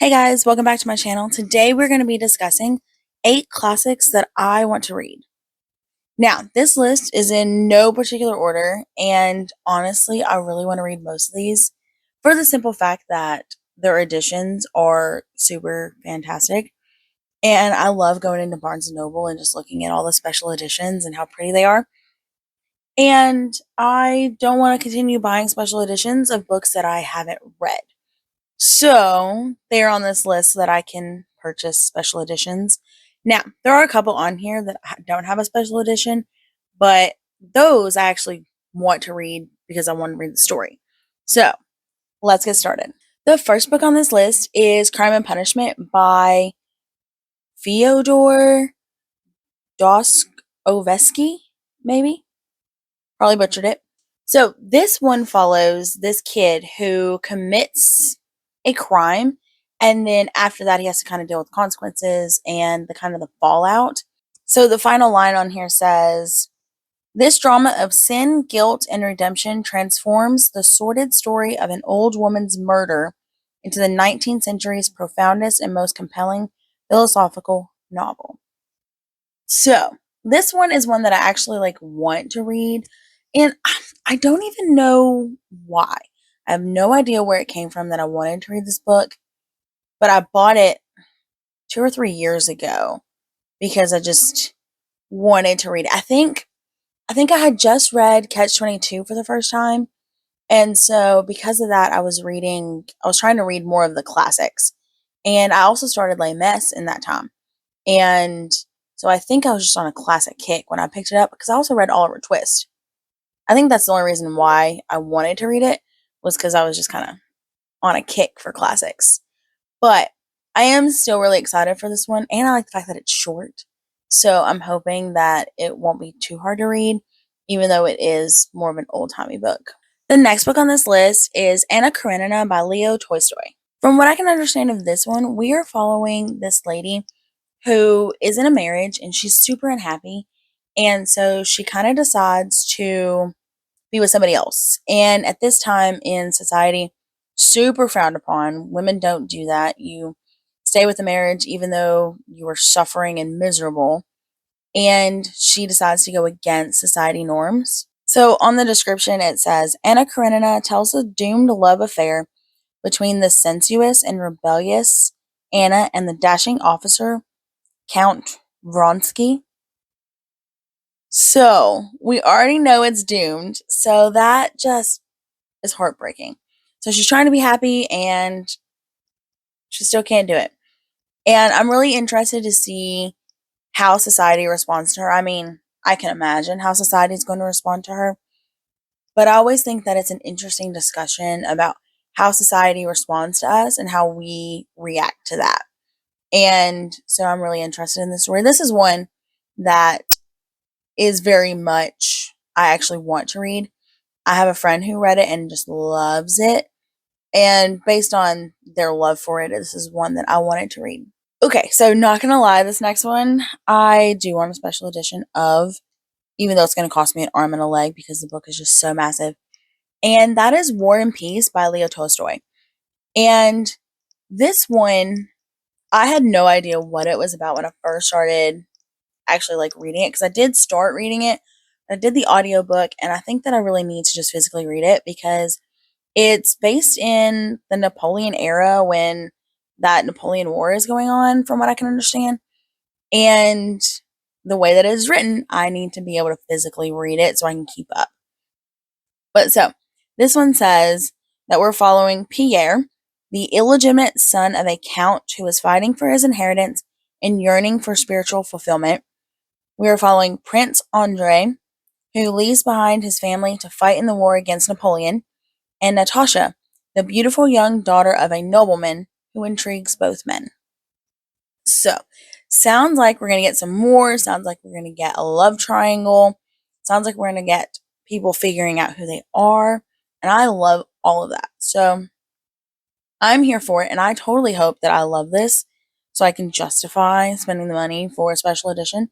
Hey guys, welcome back to my channel. Today we're going to be discussing 8 classics that I want to read. Now, this list is in no particular order, and honestly, I really want to read most of these for the simple fact that their editions are super fantastic. And I love going into Barnes& and Noble and just looking at all the special editions and how pretty they are. And I don't want to continue buying special editions of books that I haven't read. So they're on this list so that I can purchase special editions. Now, there are a couple on here that don't have a special edition, but those I actually want to read because I want to read the story. So let's get started. The first book on this list is Crime and Punishment by Fyodor Dostoevsky, maybe? Probably butchered it. So this one follows this kid who commits a crime, and then after that he has to kind of deal with consequences and the fallout. So the final line on here says, "This drama of sin, guilt, and redemption transforms the sordid story of an old woman's murder into the 19th century's profoundest and most compelling philosophical novel." So this one is one that I actually want to read, and I don't even know why. I have no idea where it came from that I wanted to read this book, but I bought it 2 or 3 years ago because I just wanted to read it. I think I had just read Catch 22 for the first time, and so because of that, I was trying to read more of the classics, and I also started Les Mis in that time, and so I think I was just on a classic kick when I picked it up because I also read Oliver Twist. I think that's the only reason why I wanted to read it was because I was just kind of on a kick for classics. But I am still really excited for this one, and I like the fact that it's short. So I'm hoping that it won't be too hard to read, even though it is more of an old-timey book. The next book on this list is Anna Karenina by Leo Tolstoy. From what I can understand of this one, we are following this lady who is in a marriage and she's super unhappy. And so she kind of decides to be with somebody else. And at this time in society, super frowned upon. Women don't do that. You stay with the marriage even though you are suffering and miserable. And she decides to go against society norms. So on the description, it says Anna Karenina tells a doomed love affair between the sensuous and rebellious Anna and the dashing officer Count Vronsky. So we already know it's doomed. So that just is heartbreaking. So she's trying to be happy and she still can't do it. And I'm really interested to see how society responds to her. I mean, I can imagine how society is going to respond to her. But I always think that it's an interesting discussion about how society responds to us and how we react to that. And so I'm really interested in this story. This is one that is very much I actually want to read. I have a friend who read it and just loves it. And based on their love for it, this is one that I wanted to read. Okay, so not gonna lie, this next one I do want a special edition of, even though it's gonna cost me an arm and a leg because the book is just so massive. And that is War and Peace by Leo Tolstoy. And this one, I had no idea what it was about when I first started actually reading it because I did start reading it. I did the audiobook, and I think that I really need to just physically read it because it's based in the Napoleon era when that Napoleon War is going on, from what I can understand. And the way that it is written, I need to be able to physically read it so I can keep up. But so, this one says that we're following Pierre, the illegitimate son of a count who is fighting for his inheritance and yearning for spiritual fulfillment. We are following Prince Andrei, who leaves behind his family to fight in the war against Napoleon, and Natasha, the beautiful young daughter of a nobleman who intrigues both men. So, sounds like we're going to get some more. Sounds like we're going to get a love triangle. Sounds like we're going to get people figuring out who they are. And I love all of that. So, I'm here for it. And I totally hope that I love this so I can justify spending the money for a special edition.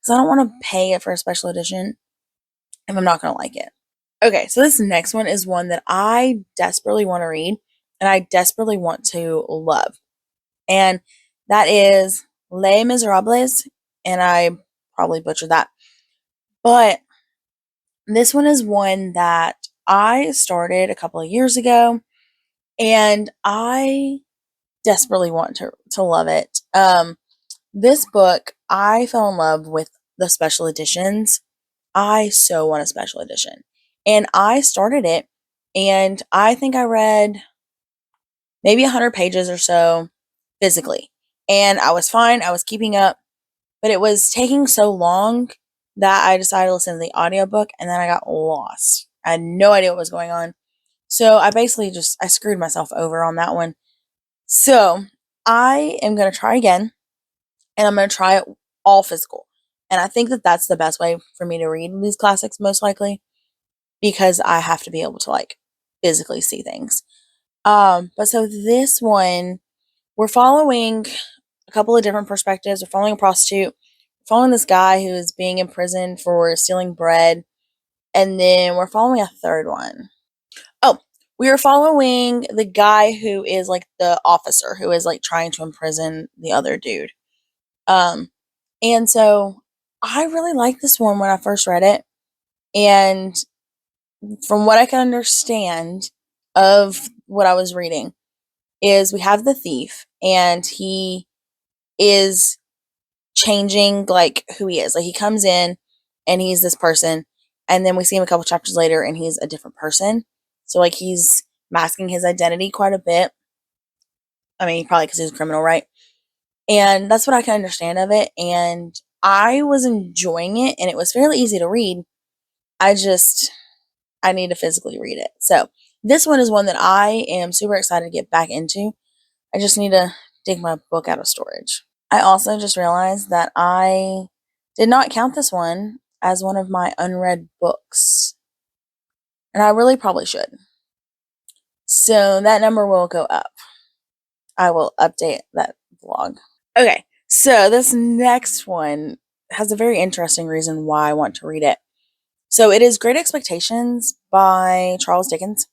Because I don't want to pay it for a special edition if I'm not going to like it. Okay, so this next one is one that I desperately want to read and I desperately want to love. And that is Les Miserables, and I probably butchered that. But this one is one that I started a couple of years ago, and I desperately want to love it. This book, I fell in love with the special editions. I so want a special edition. And I started it, and I think I read maybe 100 pages or so physically. And I was fine, I was keeping up, but it was taking so long that I decided to listen to the audiobook, and then I got lost. I had no idea what was going on. So I basically I screwed myself over on that one. So I am going to try again, and I'm going to try it all physical. And I think that that's the best way for me to read these classics, most likely, because I have to be able to like physically see things. But so this one, we're following a couple of different perspectives. We're following a prostitute, following this guy who is being imprisoned for stealing bread, and then we're following a third one. Oh, we are following the guy who is like the officer who is like trying to imprison the other dude. Um, and so I really liked this one when I first read it, and from what I can understand of what I was reading, is we have the thief, and he is changing like who he is. Like he comes in and he's this person, and then we see him a couple chapters later and he's a different person. So like he's masking his identity quite a bit. I mean, probably because he's a criminal, right? And that's what I can understand of it. And I was enjoying it, and it was fairly easy to read. I just I need to physically read it. So this one is one that I am super excited to get back into. I just need to dig my book out of storage. I also just realized that I did not count this one as one of my unread books, and I really probably should. So that number will go up. I will update that vlog. Okay, so this next one has a very interesting reason why I want to read it. So it is Great Expectations by Charles Dickens.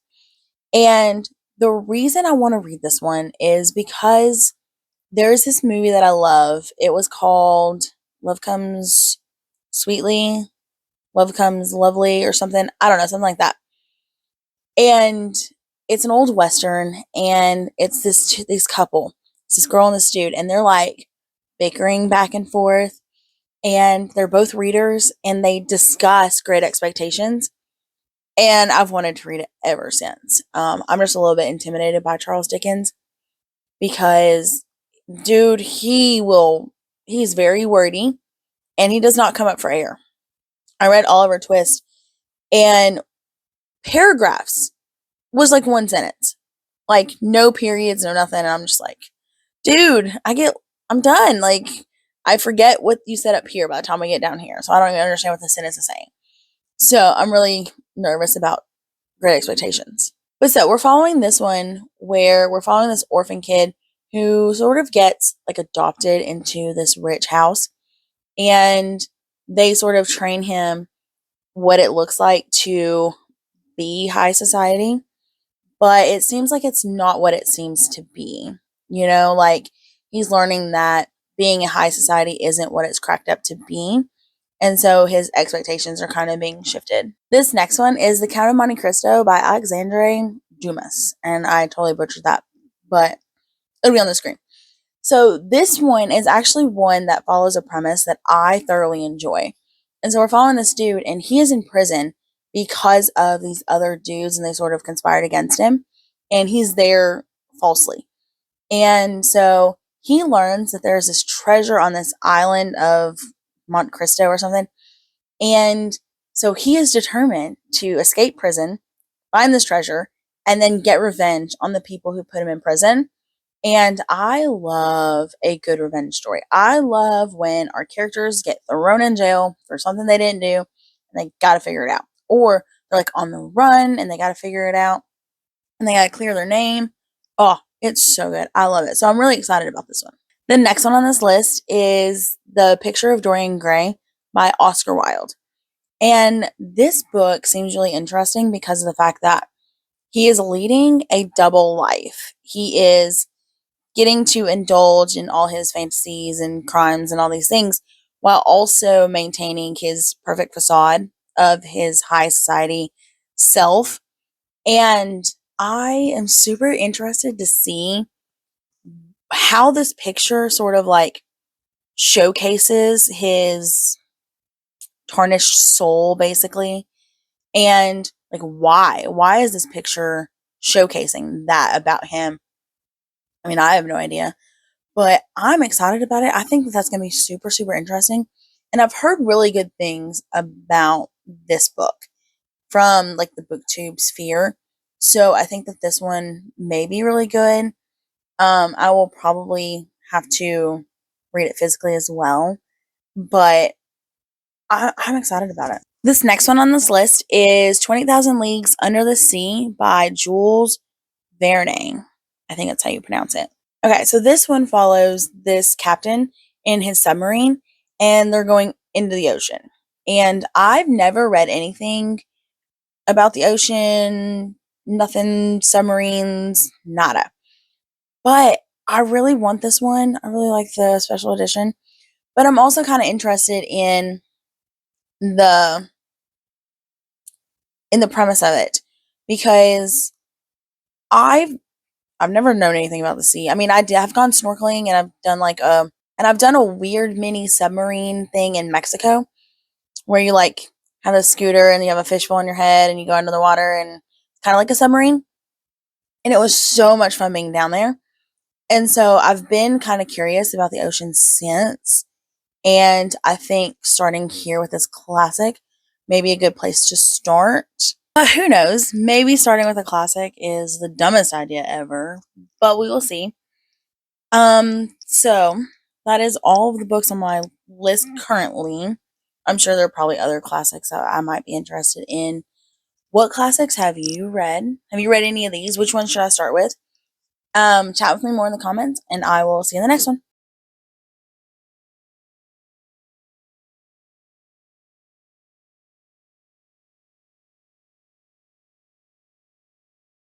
And the reason I want to read this one is because there's this movie that I love. It was called Love Comes Sweetly, Love Comes Lovely, or something. I don't know, something like that. And it's an old Western, and it's this couple. It's this girl and this dude, and they're like bickering back and forth. And they're both readers, and they discuss Great Expectations. And I've wanted to read it ever since. I'm just a little bit intimidated by Charles Dickens because, dude, he's very wordy, and he does not come up for air. I read Oliver Twist, and paragraphs was like one sentence, like no periods, no nothing. And I'm just like, dude, I'm done. Like, I forget what you said up here by the time I get down here. So I don't even understand what the sentence is saying. So I'm really nervous about Great Expectations. But so we're following this one where we're following this orphan kid who sort of gets like adopted into this rich house, and they sort of train him what it looks like to be high society, but it seems like it's not what it seems to be. Like he's learning that being in high society isn't what it's cracked up to be. And so his expectations are kind of being shifted. This next one is The Count of Monte Cristo by Alexandre Dumas. And I totally butchered that, but it'll be on the screen. So this one is actually one that follows a premise that I thoroughly enjoy. And so we're following this dude, and he is in prison because of these other dudes, and they sort of conspired against him. And he's there falsely. And so he learns that there's this treasure on this island of Monte Cristo or something. And so he is determined to escape prison, find this treasure, and then get revenge on the people who put him in prison. And I love a good revenge story. I love when our characters get thrown in jail for something they didn't do, and they got to figure it out. Or they're like on the run and they got to figure it out, and they got to clear their name. Oh, it's so good. I love it. So I'm really excited about this one. The next one on this list is The Picture of Dorian Gray by Oscar Wilde. And this book seems really interesting because of the fact that he is leading a double life. He is getting to indulge in all his fantasies and crimes and all these things while also maintaining his perfect facade of his high society self. And I am super interested to see how this picture sort of like showcases his tarnished soul, basically. And like, why is this picture showcasing that about him? I mean, I have no idea, but I'm excited about it. I think that that's going to be super, super interesting. And I've heard really good things about this book from like the booktube sphere. So I think that this one may be really good. I will probably have to read it physically as well, but I'm excited about it. This next one on this list is 20,000 Leagues Under the Sea by Jules Verne. I think that's how you pronounce it. Okay, so this one follows this captain in his submarine, and they're going into the ocean. And I've never read anything about the ocean, nothing, submarines, nada. But I really want this one. I really like the special edition. But I'm also kind of interested the in the premise of it because I've I've never known anything about the sea. I mean, I've gone snorkeling and I've done a weird mini submarine thing in Mexico where you like have a scooter and you have a fishbowl on your head and you go under the water and it's kind of like a submarine. And it was so much fun being down there. And so I've been kind of curious about the ocean since. And I think starting here with this classic may be a good place to start. But who knows? Maybe starting with a classic is the dumbest idea ever, but we will see. So that is all of the books on my list currently. I'm sure there are probably other classics that I might be interested in. What classics have you read? Have you read any of these? Which one should I start with? Chat with me more in the comments, and I will see you in the next one.